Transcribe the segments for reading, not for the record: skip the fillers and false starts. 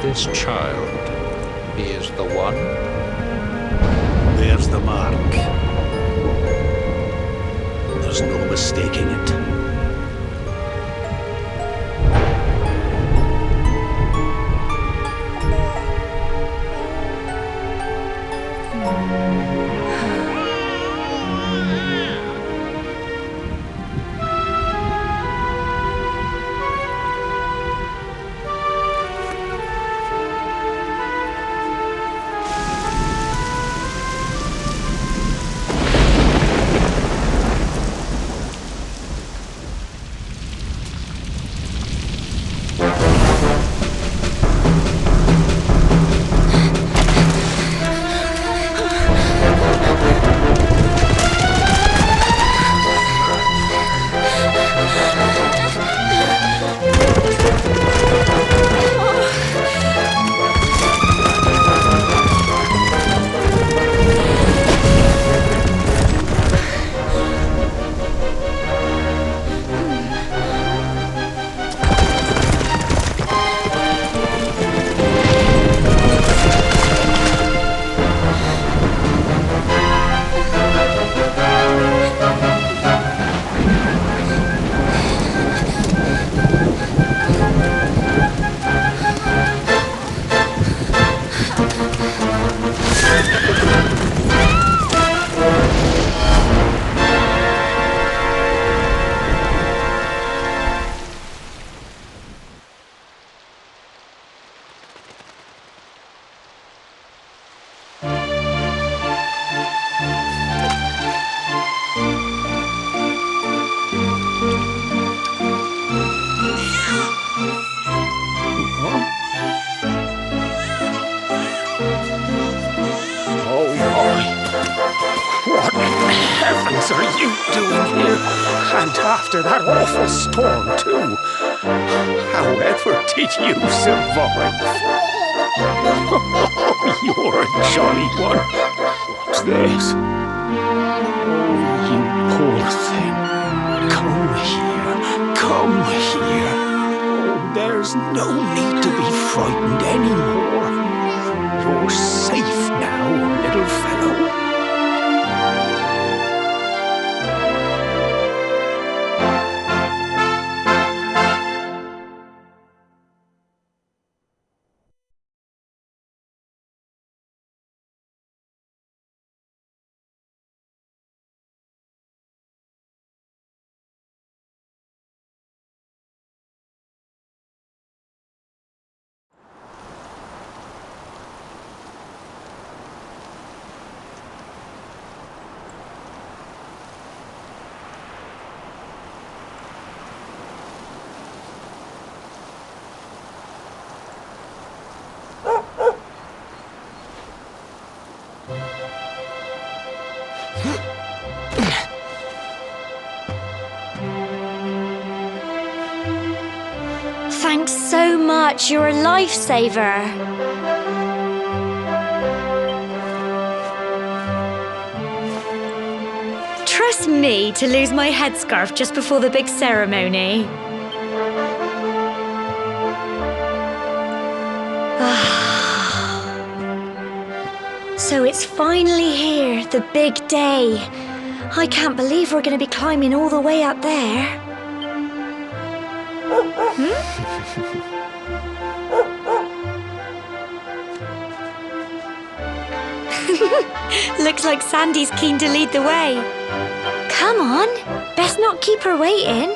This child, he is the one? There's the mark. There's no mistaking it. What are you doing here? And after that awful storm, too. However did you survive? Oh, you're a jolly one. What's this? Oh, you poor thing. Come here. Come here. Oh, there's no need to be frightened anymore. You're safe now, little fellow. Thanks so much, you're a lifesaver. Trust me to lose my headscarf just before the big ceremony. So it's finally here, the big day. I can't believe we're going to be climbing all the way up there. Looks like Sandy's keen to lead the way. Come on, best not keep her waiting.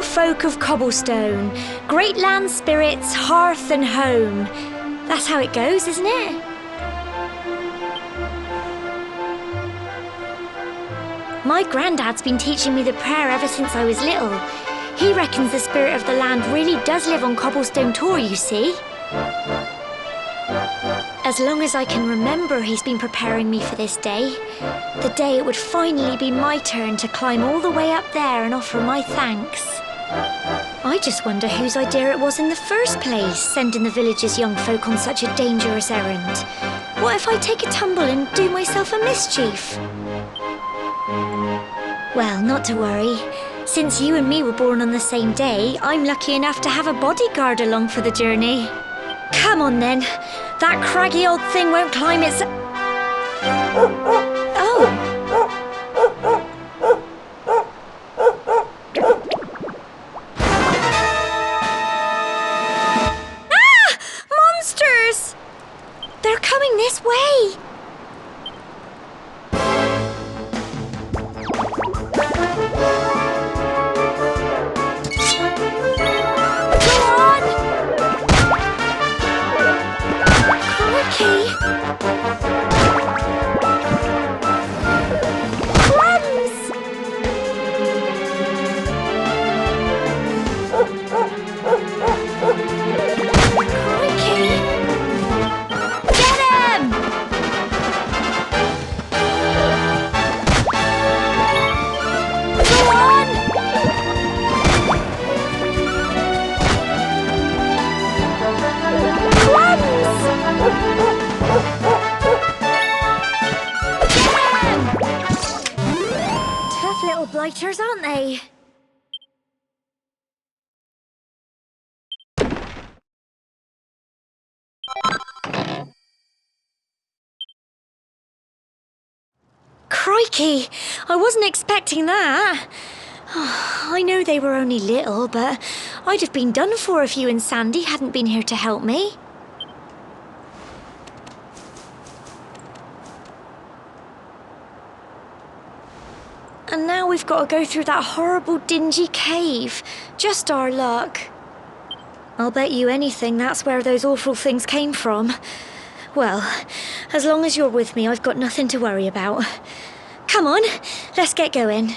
gentle folk of cobblestone, great land spirits, hearth and home. That's how it goes, isn't it? My granddad's been teaching me the prayer ever since I was little. He reckons the spirit of the land really does live on Cobblestone Tor, you see. As long as I can remember, he's been preparing me for this day. The day it would finally be my turn to climb all the way up there and offer my thanks. I just wonder whose idea it was in the first place, sending the village's young folk on such a dangerous errand. What if I take a tumble and do myself a mischief? Well, not to worry. Since you and me were born on the same day, I'm lucky enough to have a bodyguard along for the journey. Come on then. That craggy old thing won't climb its... Oh! Ah! Monsters! They're coming this way! Blighters, aren't they? Crikey! I wasn't expecting that. I know they were only little, but I'd have been done for if you and Sandy hadn't been here to help me. And now we've got to go through that horrible, dingy cave. Just our luck. I'll bet you anything that's where those awful things came from. Well, as long as you're with me, I've got nothing to worry about. Come on, let's get going.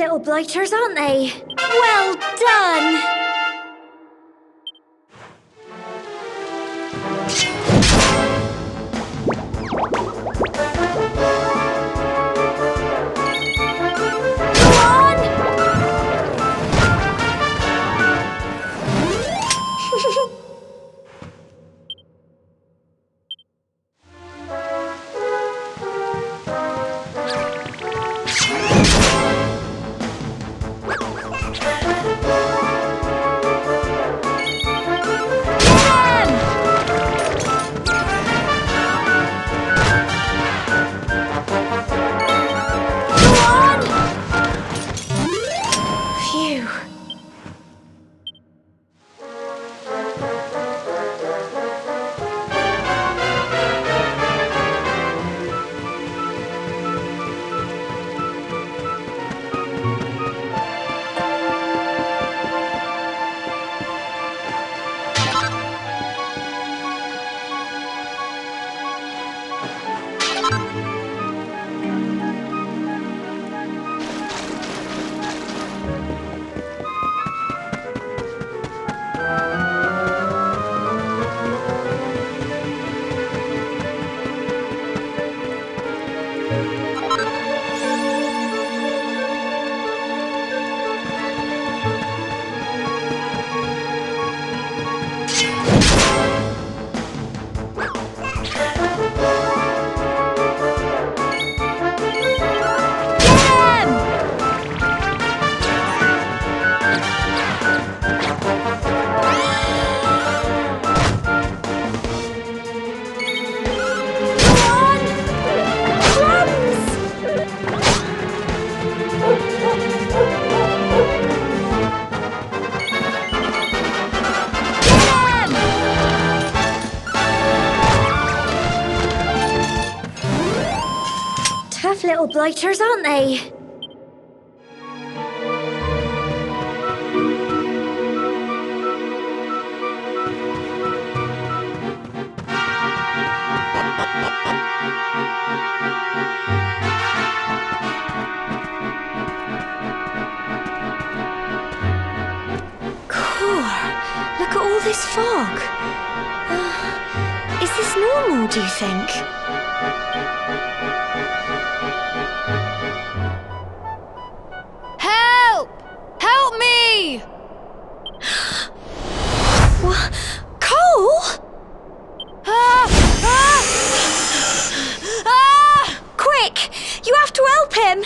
little blighters, aren't they? Well done! Tough little blighters, aren't they? Look at all this fog. Is this normal, do you think? Help! Help me! What? Cole? Quick! You have to help him!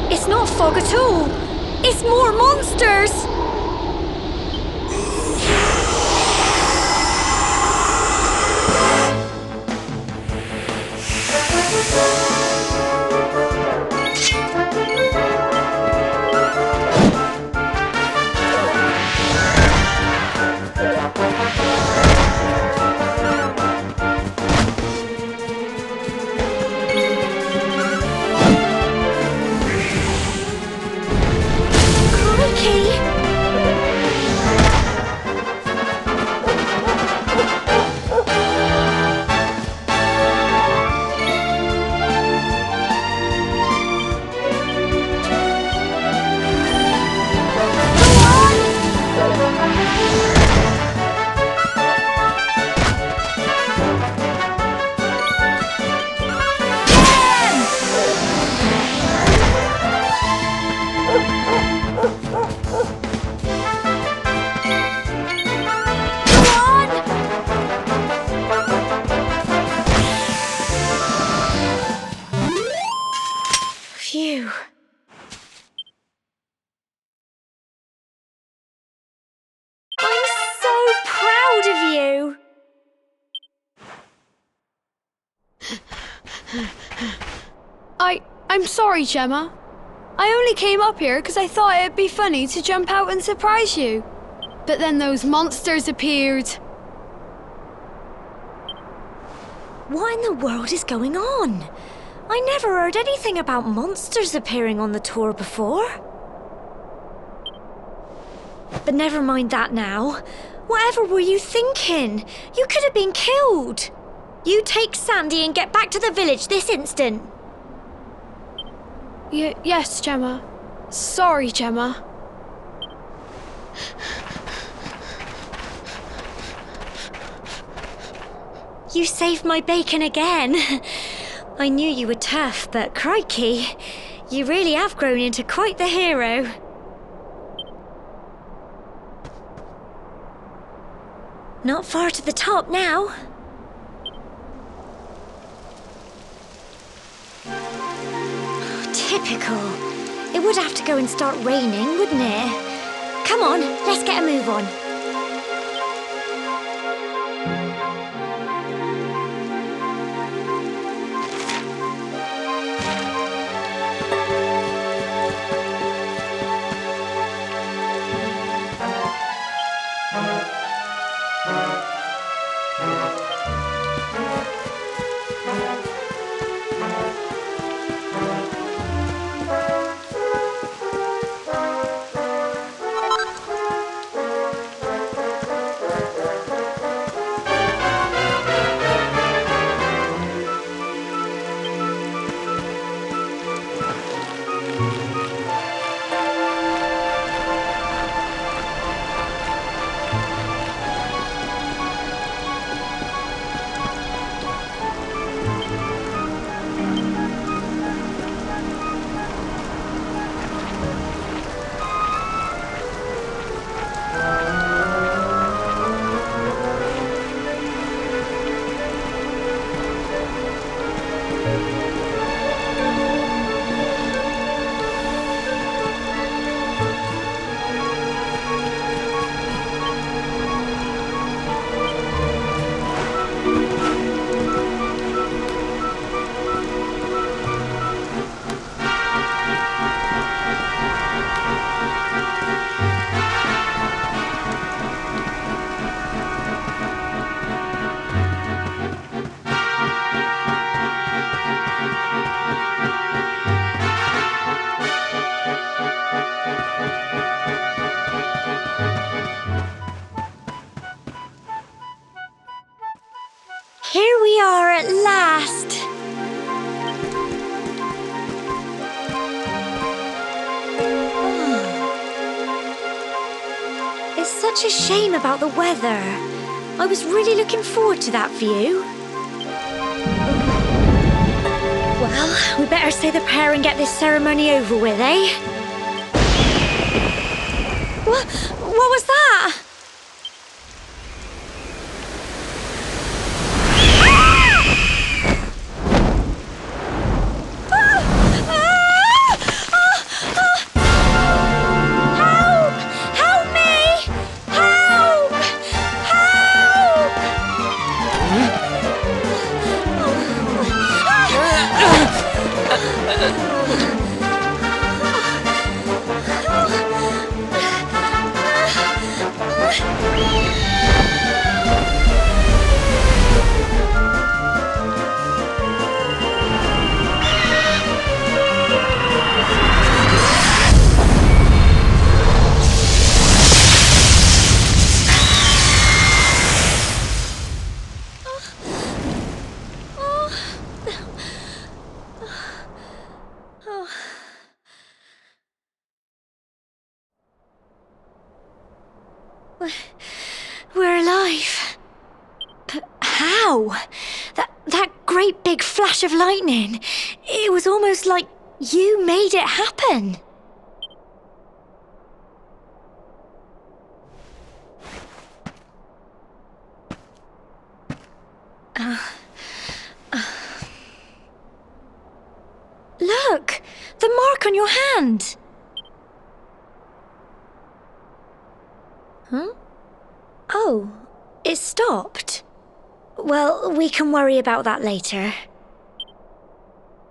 It's not fog at all. It's more monsters. Phew. I'm so proud of you. I'm sorry, Gemma. I only came up here because I thought it'd be funny to jump out and surprise you. But then those monsters appeared. What in the world is going on? I never heard anything about monsters appearing on the tour before. But never mind that now. Whatever were you thinking? You could have been killed. You take Sandy and get back to the village this instant. Yes, Gemma. Sorry, Gemma. You saved my bacon again. I knew you were tough, but crikey, you really have grown into quite the hero. Not far to the top now. Typical. It would have to go and start raining, wouldn't it? Come on, let's get a move on. Here we are at last. It's such a shame about the weather. I was really looking forward to that view. Well, we better say the prayer and get this ceremony over with, eh? What was that? We're alive. But how? That great big flash of lightning. It was almost like you made it happen. Look! The mark on your hand! Huh? Oh, it stopped. Well, we can worry about that later.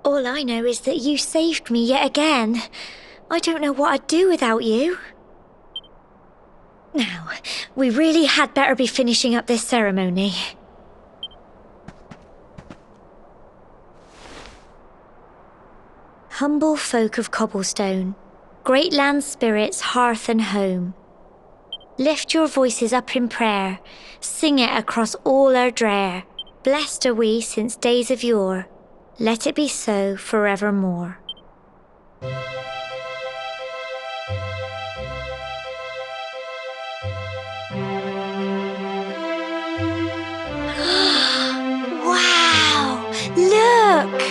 All I know is that you saved me yet again. I don't know what I'd do without you. Now, we really had better be finishing up this ceremony. Humble folk of cobblestone, great land spirits, hearth and home. Lift your voices up in prayer, sing it across all our drear. Blessed are we since days of yore, let it be so forevermore. Wow! Look!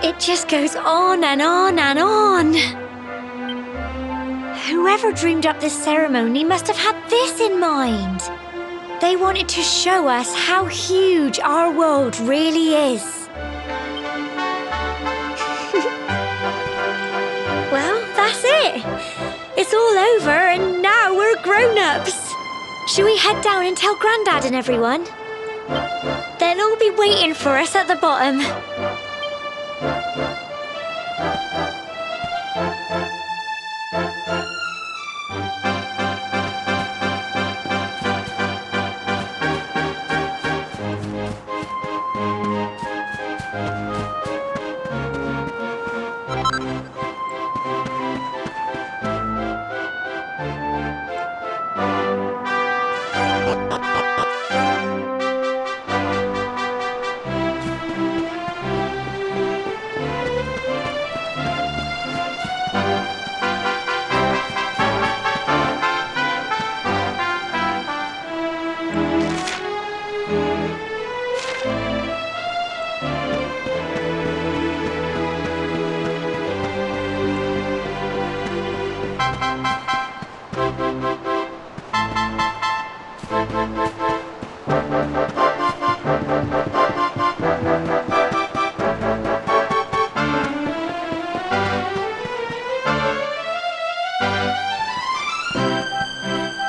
It just goes on and on and on. Whoever dreamed up this ceremony must have had this in mind. They wanted to show us how huge our world really is. Well, that's it. It's all over and now we're grown-ups. Shall we head down and tell Grandad and everyone? They'll all be waiting for us at the bottom.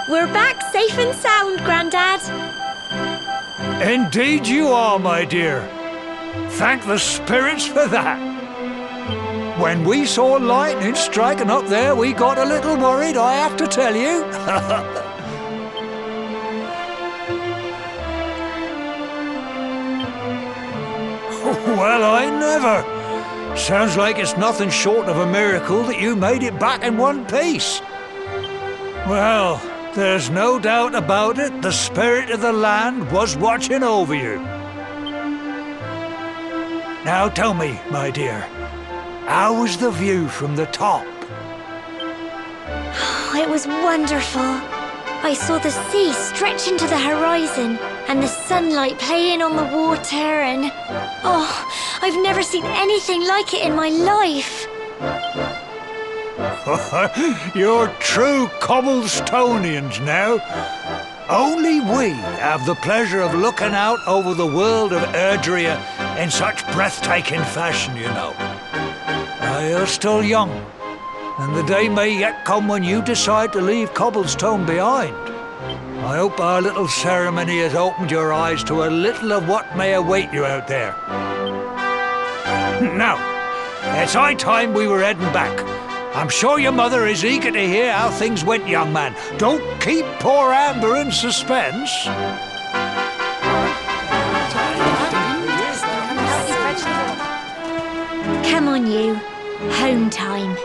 We're back safe and sound, Grandad. Indeed you are, my dear. Thank the spirits for that. When we saw lightning striking up there, we got a little worried, I have to tell you. Well, I never. Sounds like it's nothing short of a miracle that you made it back in one piece. Well, there's no doubt about it, the spirit of the land was watching over you. Now tell me, my dear, how was the view from the top? It was wonderful. I saw the sea stretch into the horizon and the sunlight playing on the water and... Oh, I've never seen anything like it in my life. You're true Cobblestonians now. Only we have the pleasure of looking out over the world of Erdrea in such breathtaking fashion, you know. You're still young, and the day may yet come when you decide to leave Cobblestone behind. I hope our little ceremony has opened your eyes to a little of what may await you out there. Now, it's high time we were heading back. I'm sure your mother is eager to hear how things went, young man. Don't keep poor Amber in suspense. Come on, you. Home time.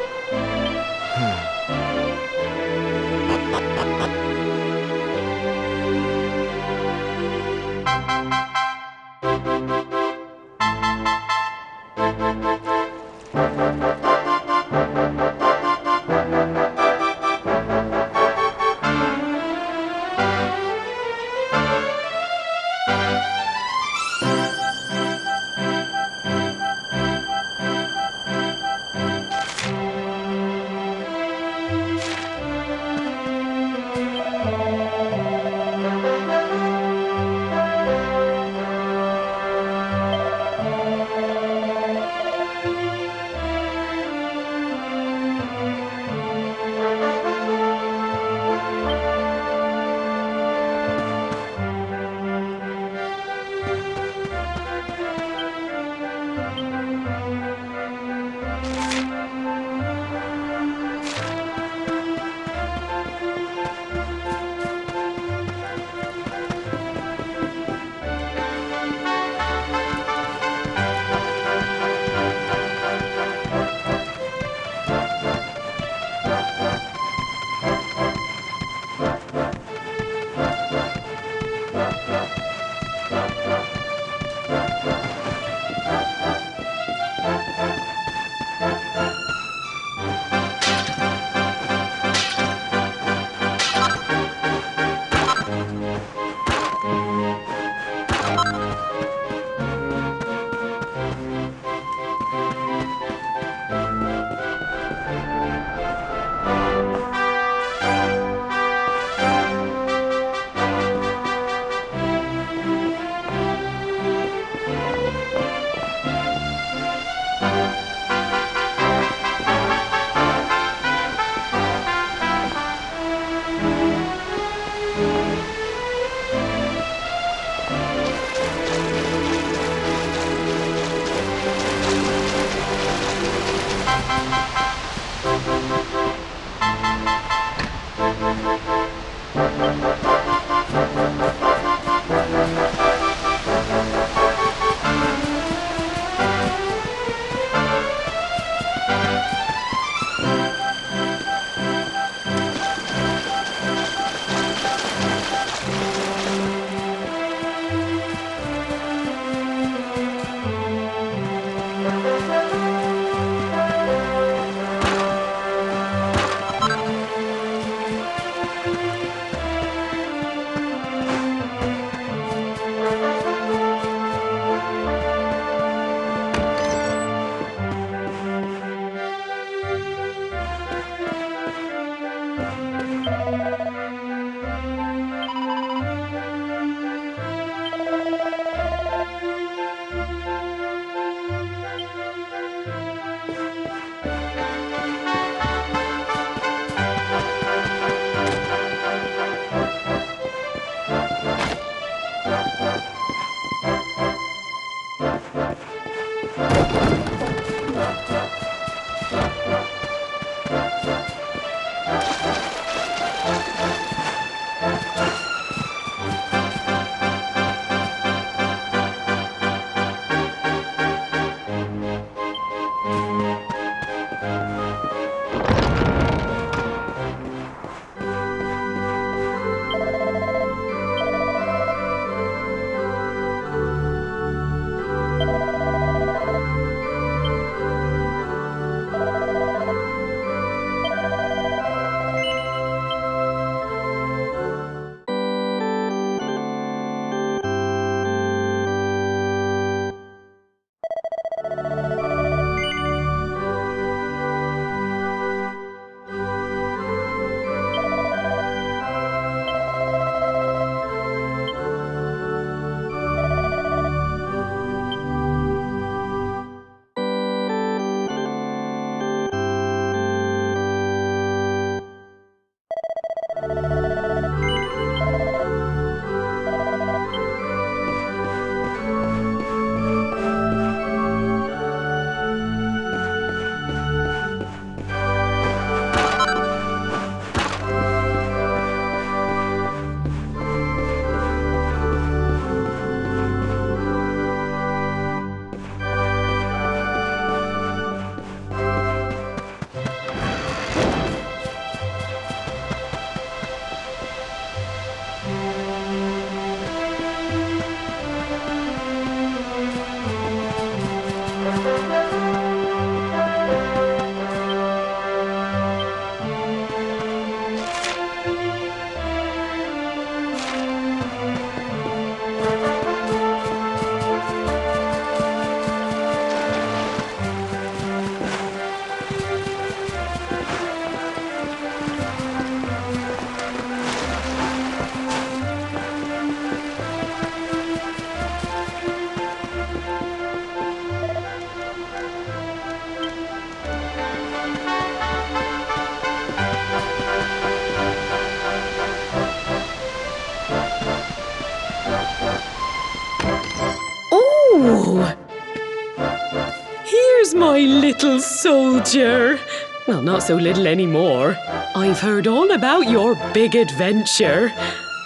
Here's my little soldier. Well, not so little anymore. I've heard all about your big adventure.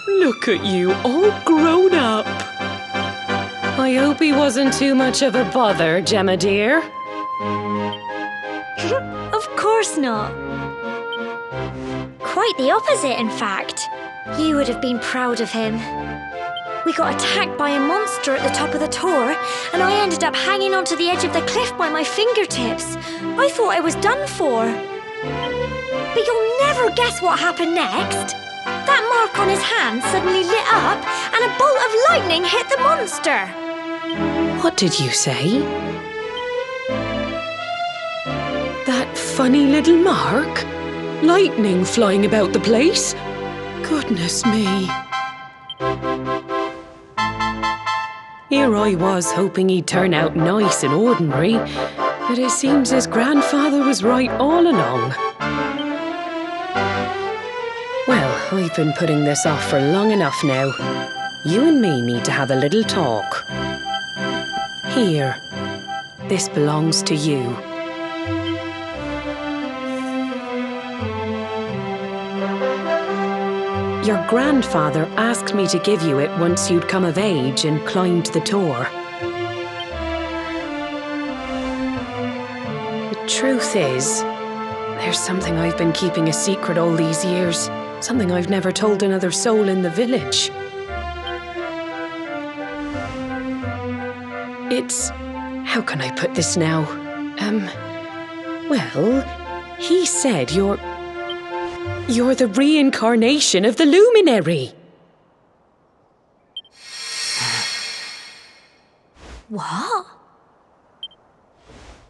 Look at you, all grown up. I hope he wasn't too much of a bother, Gemma dear. Of course not. Quite the opposite, in fact. You would have been proud of him. We got attacked by a monster at the top of the tor, and I ended up hanging onto the edge of the cliff by my fingertips. I thought I was done for. But you'll never guess what happened next. That mark on his hand suddenly lit up, and a bolt of lightning hit the monster. What did you say? That funny little mark? Lightning flying about the place? Goodness me. Here I was hoping he'd turn out nice and ordinary, but it seems his grandfather was right all along. Well, I've been putting this off for long enough now. You and me need to have a little talk. Here, this belongs to you. Your grandfather asked me to give you it once you'd come of age and climbed the tor. The truth is, there's something I've been keeping a secret all these years. Something I've never told another soul in the village. It's... how can I put this now? Well, he said you're the reincarnation of the luminary. What?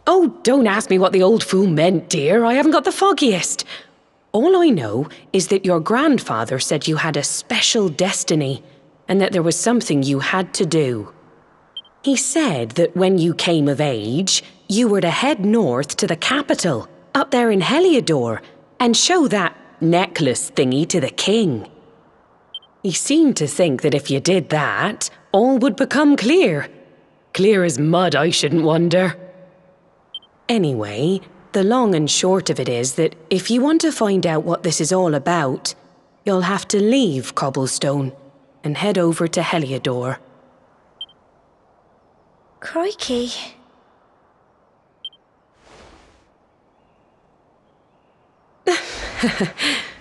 Oh, don't ask me what the old fool meant, dear. I haven't got the foggiest. All I know is that your grandfather said you had a special destiny and that there was something you had to do. He said that when you came of age, you were to head north to the capital, up there in Heliodor, and show that necklace thingy to the king. He seemed to think that if you did that, all would become clear. Clear as mud, I shouldn't wonder. Anyway, the long and short of it is that if you want to find out what this is all about, you'll have to leave Cobblestone and head over to Heliodor. Crikey.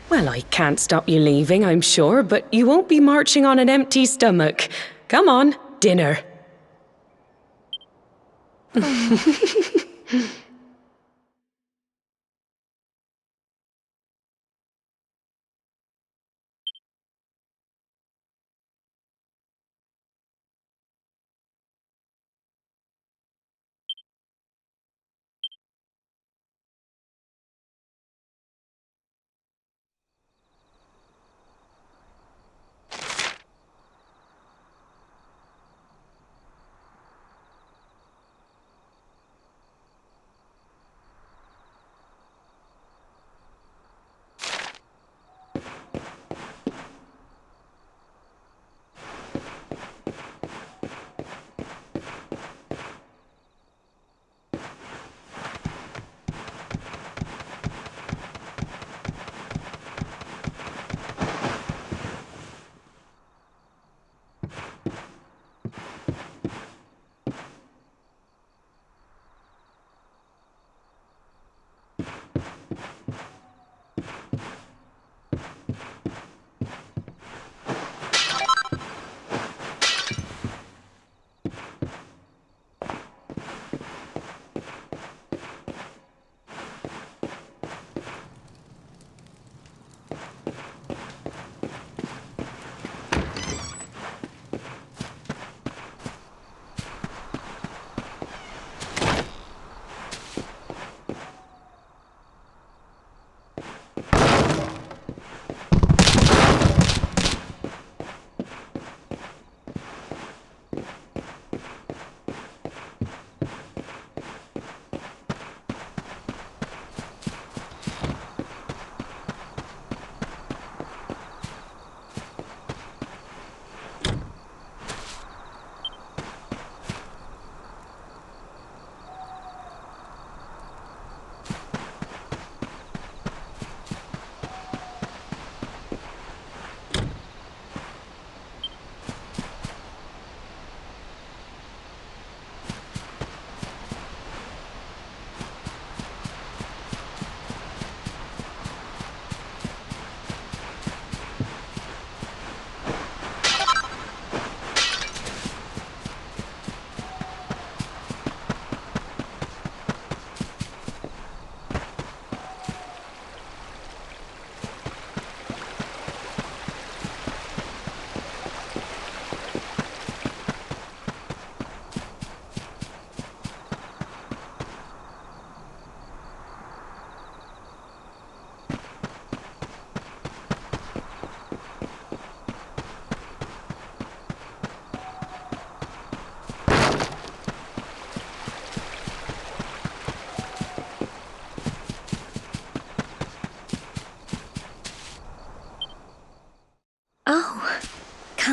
Well, I can't stop you leaving, I'm sure, but you won't be marching on an empty stomach. Come on, dinner.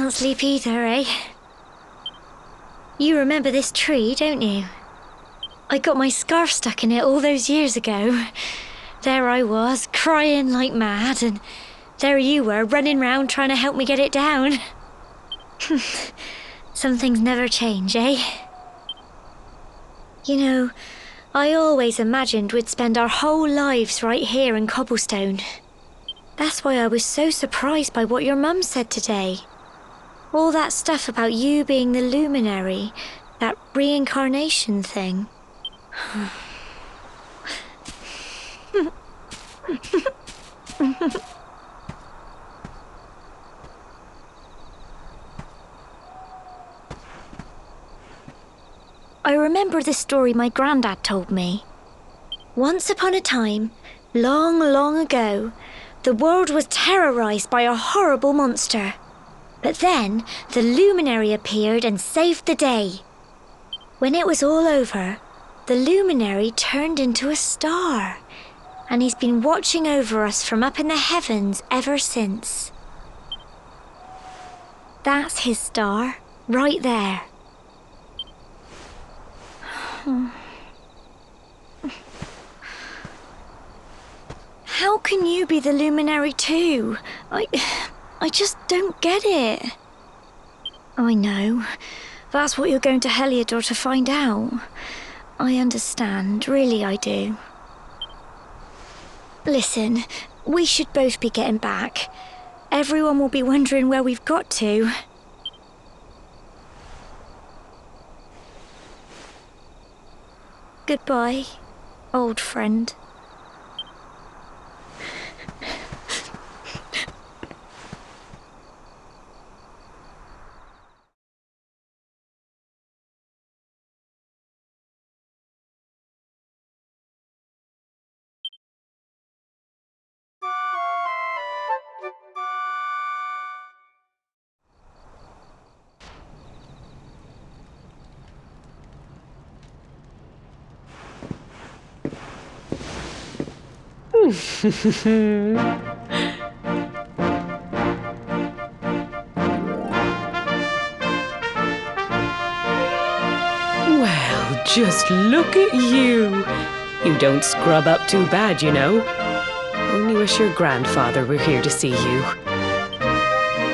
can't sleep either, eh? You remember this tree, don't you? I got my scarf stuck in it all those years ago. There I was, crying like mad, and there you were, running round trying to help me get it down. Some things never change, eh? You know, I always imagined we'd spend our whole lives right here in Cobblestone. That's why I was so surprised by what your mum said today. All that stuff about you being the luminary, that reincarnation thing. I remember the story my granddad told me. Once upon a time, long, long ago, the world was terrorised by a horrible monster. But then the luminary appeared and saved the day. When it was all over, the luminary turned into a star, and he's been watching over us from up in the heavens ever since. That's his star, right there. How can you be the luminary too? I just don't get it. I know. That's what you're going to Heliodor to find out. I understand, really I do. Listen, we should both be getting back. Everyone will be wondering where we've got to. Goodbye, old friend. Well, just look at you. You don't scrub up too bad, you know. Only wish your grandfather were here to see you.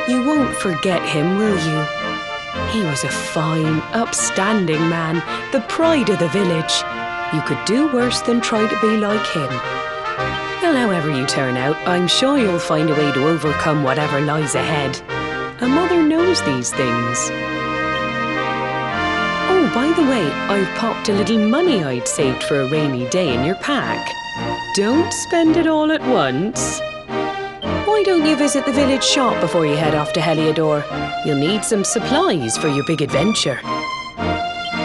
You won't forget him, will you? He was a fine, upstanding man, the pride of the village. You could do worse than try to be like him. Well, however you turn out, I'm sure you'll find a way to overcome whatever lies ahead. A mother knows these things. Oh, by the way, I've popped a little money I'd saved for a rainy day in your pack. Don't spend it all at once. Why don't you visit the village shop before you head off to Heliodor? You'll need some supplies for your big adventure.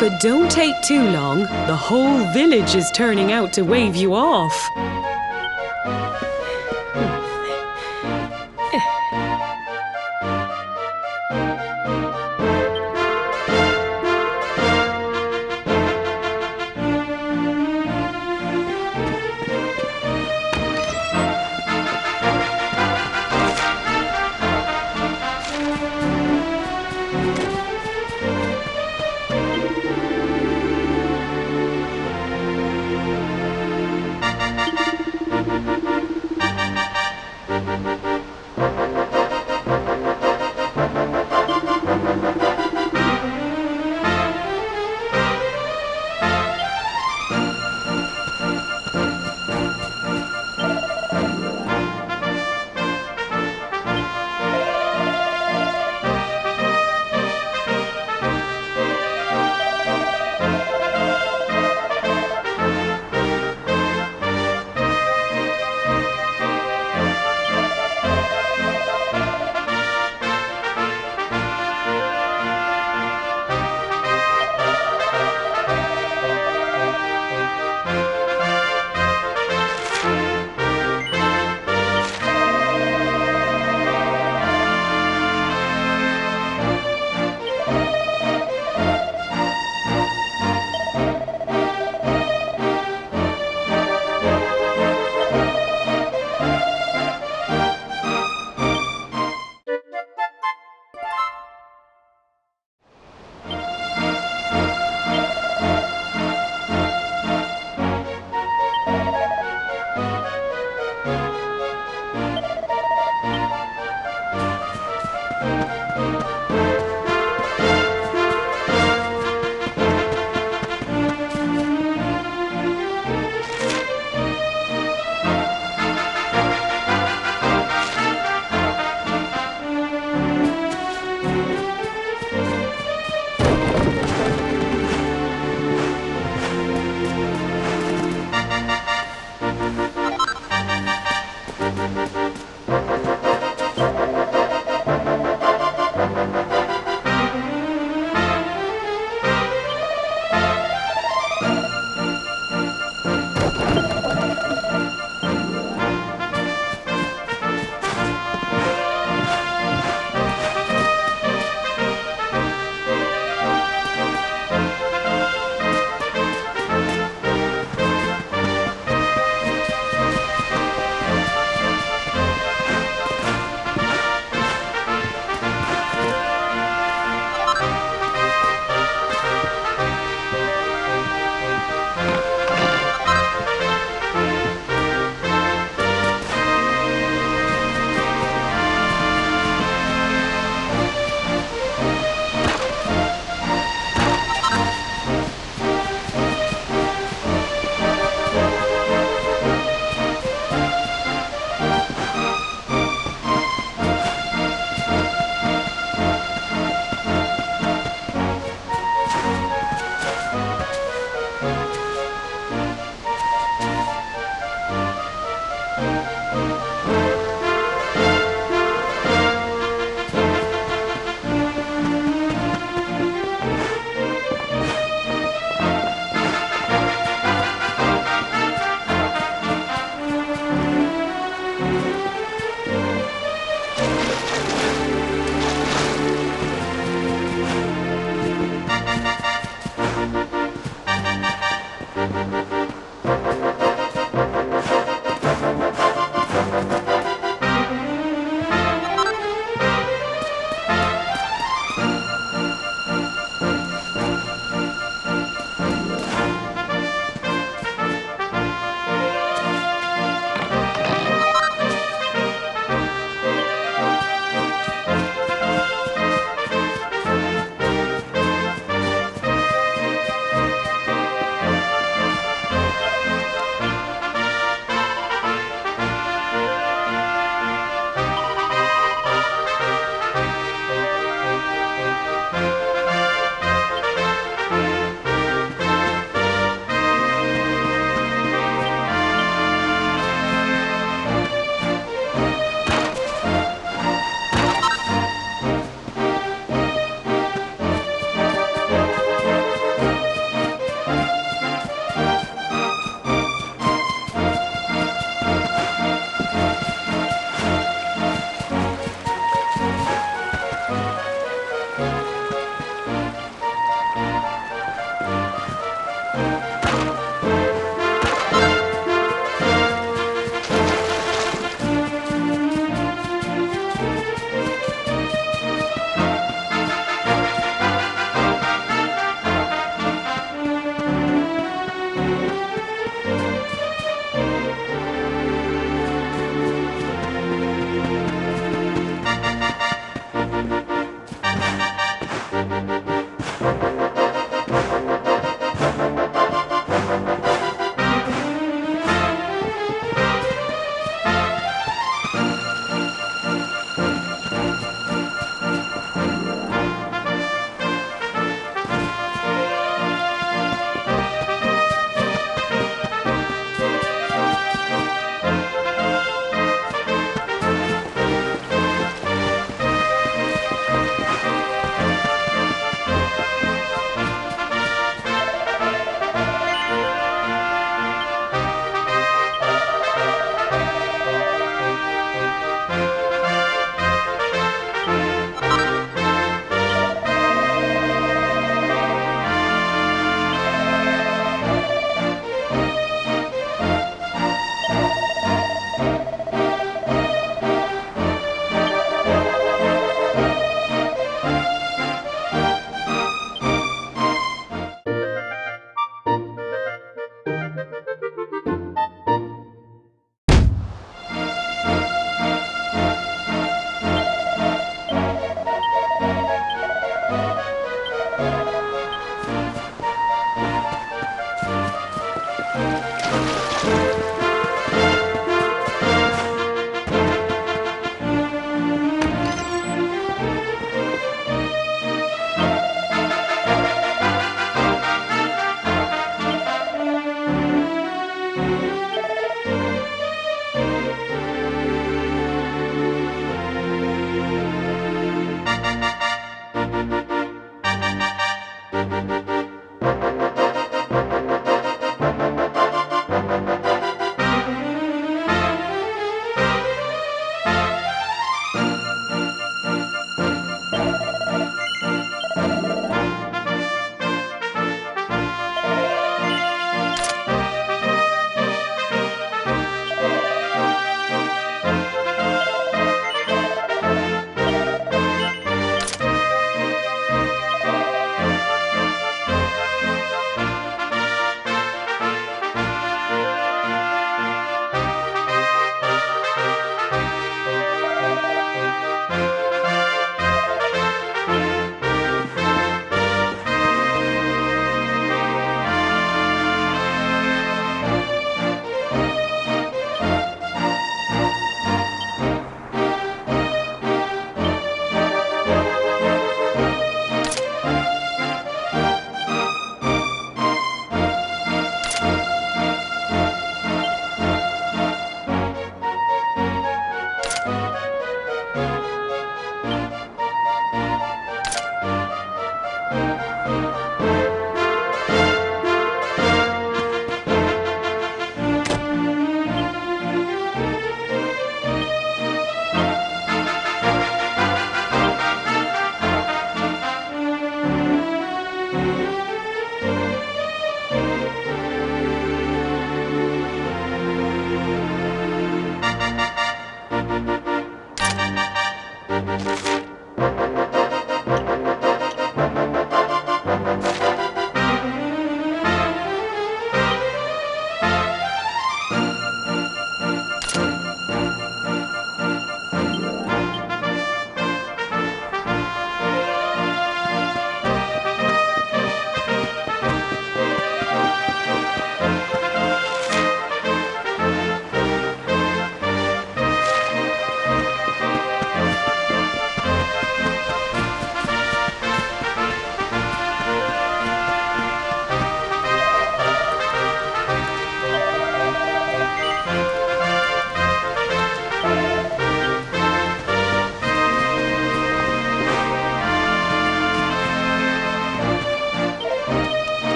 But don't take too long. The whole village is turning out to wave you off.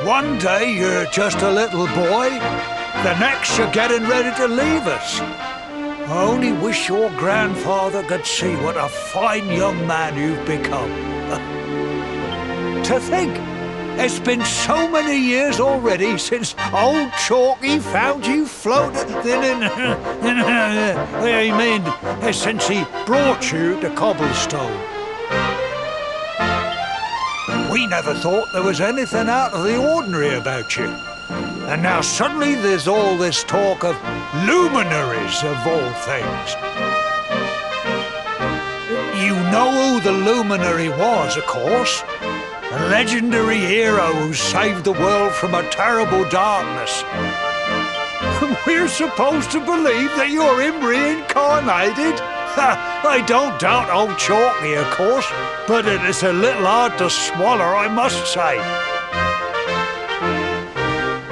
One day you're just a little boy, the next you're getting ready to leave us. I only wish your grandfather could see what a fine young man you've become. To think, it's been so many years already since old Chalky found you floating since he brought you to Cobblestone. We never thought there was anything out of the ordinary about you. And now suddenly there's all this talk of luminaries of all things. You know who the luminary was, of course. A legendary hero who saved the world from a terrible darkness. We're supposed to believe that you're him reincarnated? I don't doubt old Chalky, of course, but it is a little hard to swallow, I must say.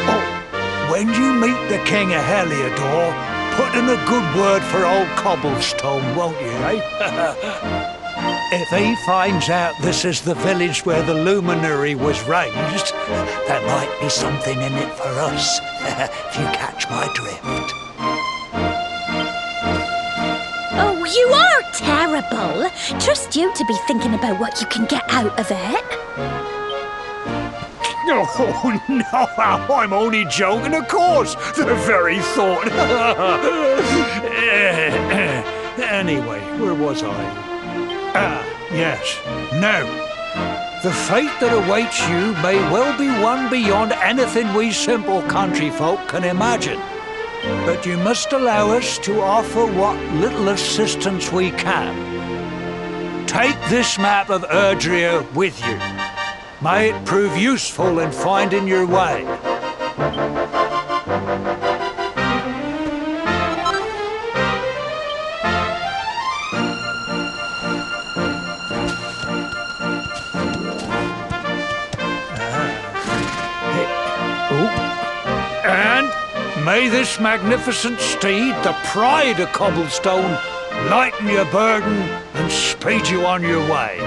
Oh, when you meet the King of Heliodor, put in a good word for old Cobblestone, won't you, eh? If he finds out this is the village where the luminary was raised, there might be something in it for us, if you catch my drift. Oh, you are terrible. Trust you to be thinking about what you can get out of it. Oh, no, I'm only joking, of course. The very thought. Anyway, where was I? Yes. Now, the fate that awaits you may well be one beyond anything we simple country folk can imagine. But you must allow us to offer what little assistance we can. Take this map of Erdrea with you. May it prove useful in finding your way. And may this magnificent steed, the pride of Cobblestone, lighten your burden and speed you on your way.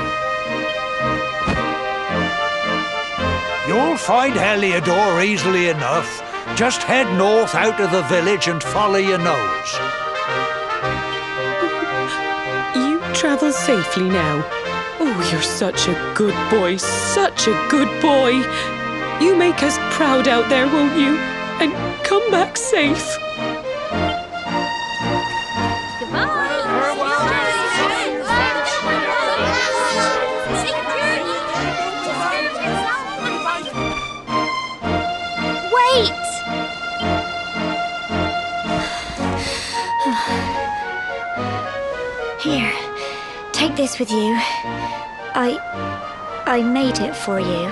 You'll find Heliodor easily enough. Just head north out of the village and follow your nose. You travel safely now. Oh, you're such a good boy, such a good boy. You make us proud out there, won't you? And come back safe. Wait! Here, take this with you. I made it for you.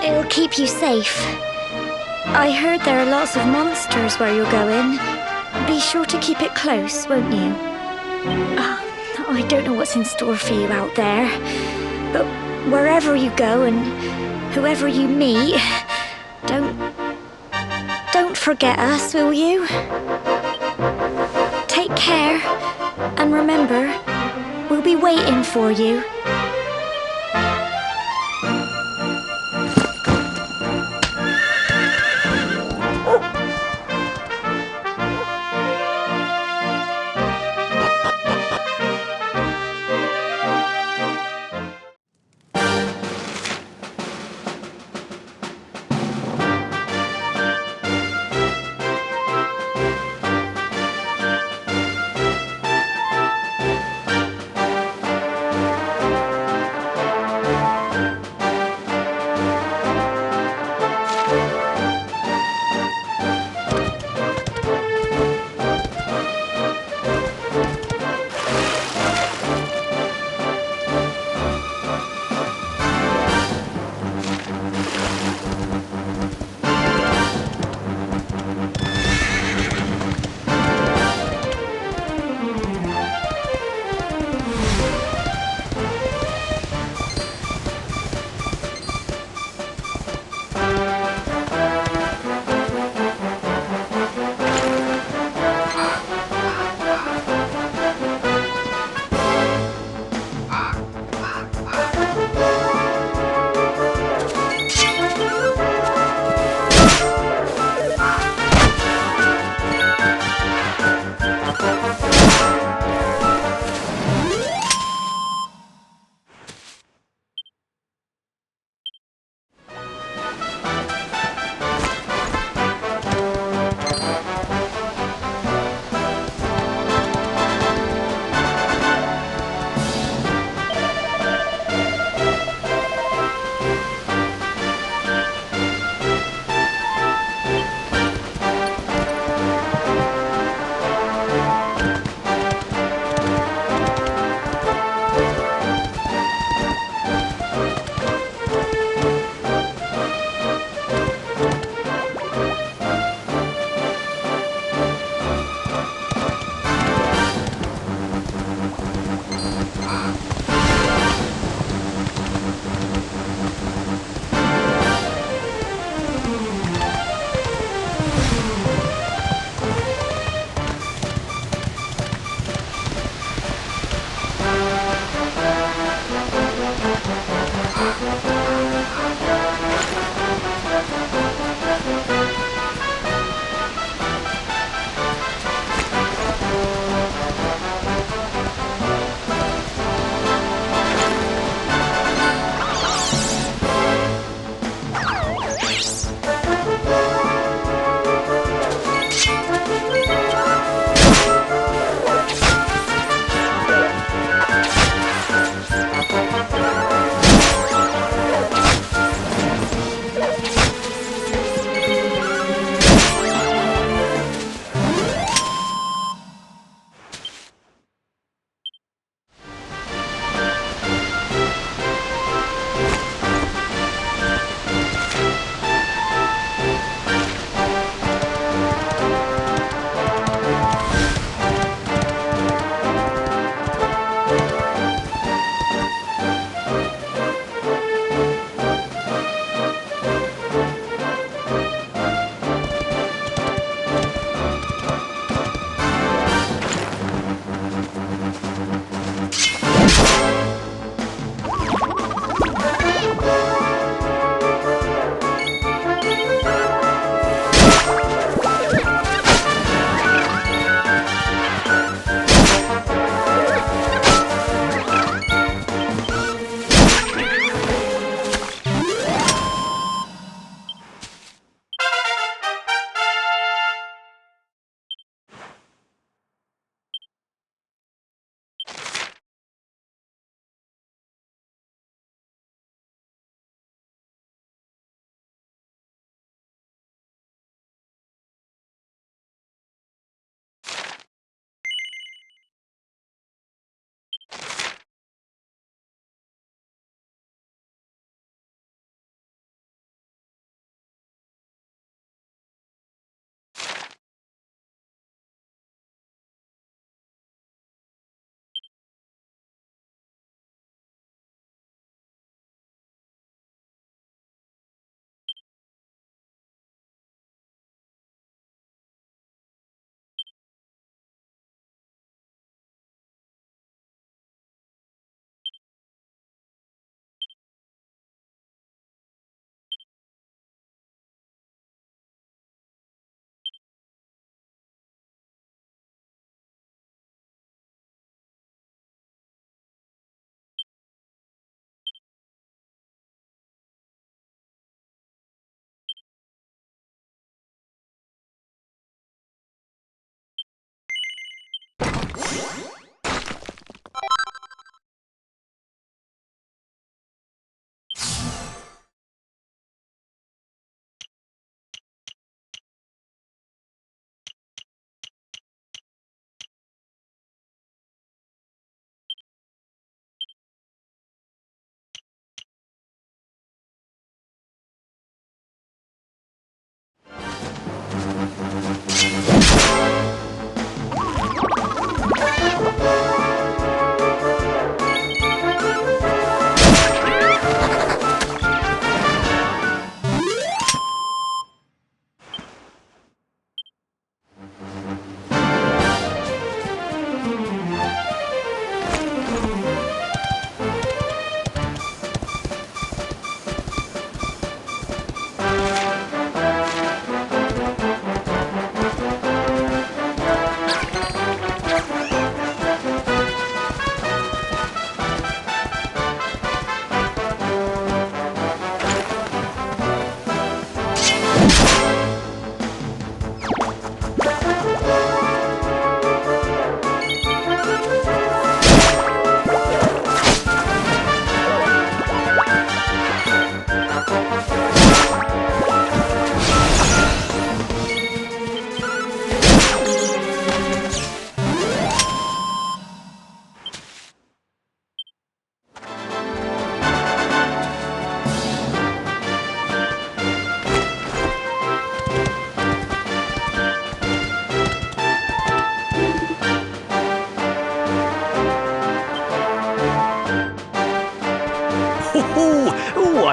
It'll keep you safe. I heard there are lots of monsters where you're going. Be sure to keep it close, won't you? I don't know what's in store for you out there, but wherever you go and whoever you meet, don't forget us, will you? Take care, and remember, we'll be waiting for you.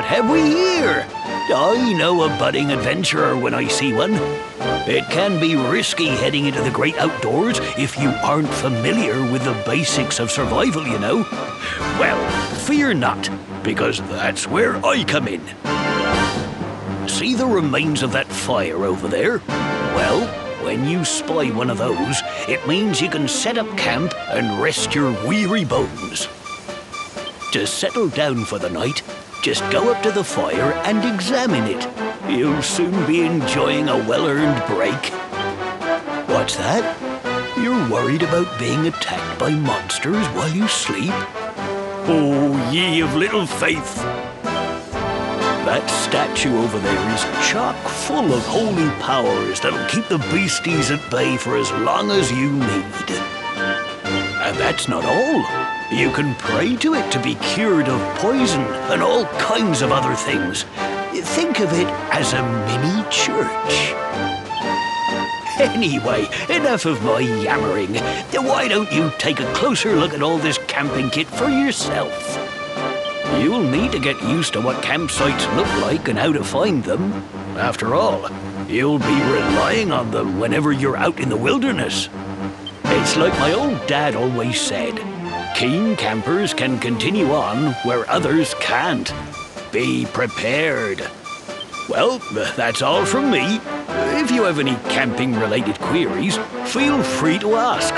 have we here? I know a budding adventurer when I see one. It can be risky heading into the great outdoors if you aren't familiar with the basics of survival, you know. Well, fear not, because that's where I come in. See the remains of that fire over there? Well, when you spy one of those, it means you can set up camp and rest your weary bones. To settle down for the night, just go up to the fire and examine it. You'll soon be enjoying a well-earned break. What's that? You're worried about being attacked by monsters while you sleep? Oh, ye of little faith! That statue over there is chock full of holy powers that'll keep the beasties at bay for as long as you need. And that's not all. You can pray to it to be cured of poison and all kinds of other things. Think of it as a mini church. Anyway, enough of my yammering. Why don't you take a closer look at all this camping kit for yourself? You'll need to get used to what campsites look like and how to find them. After all, you'll be relying on them whenever you're out in the wilderness. It's like my old dad always said, keen campers can continue on where others can't. Be prepared. Well, that's all from me. If you have any camping-related queries, feel free to ask.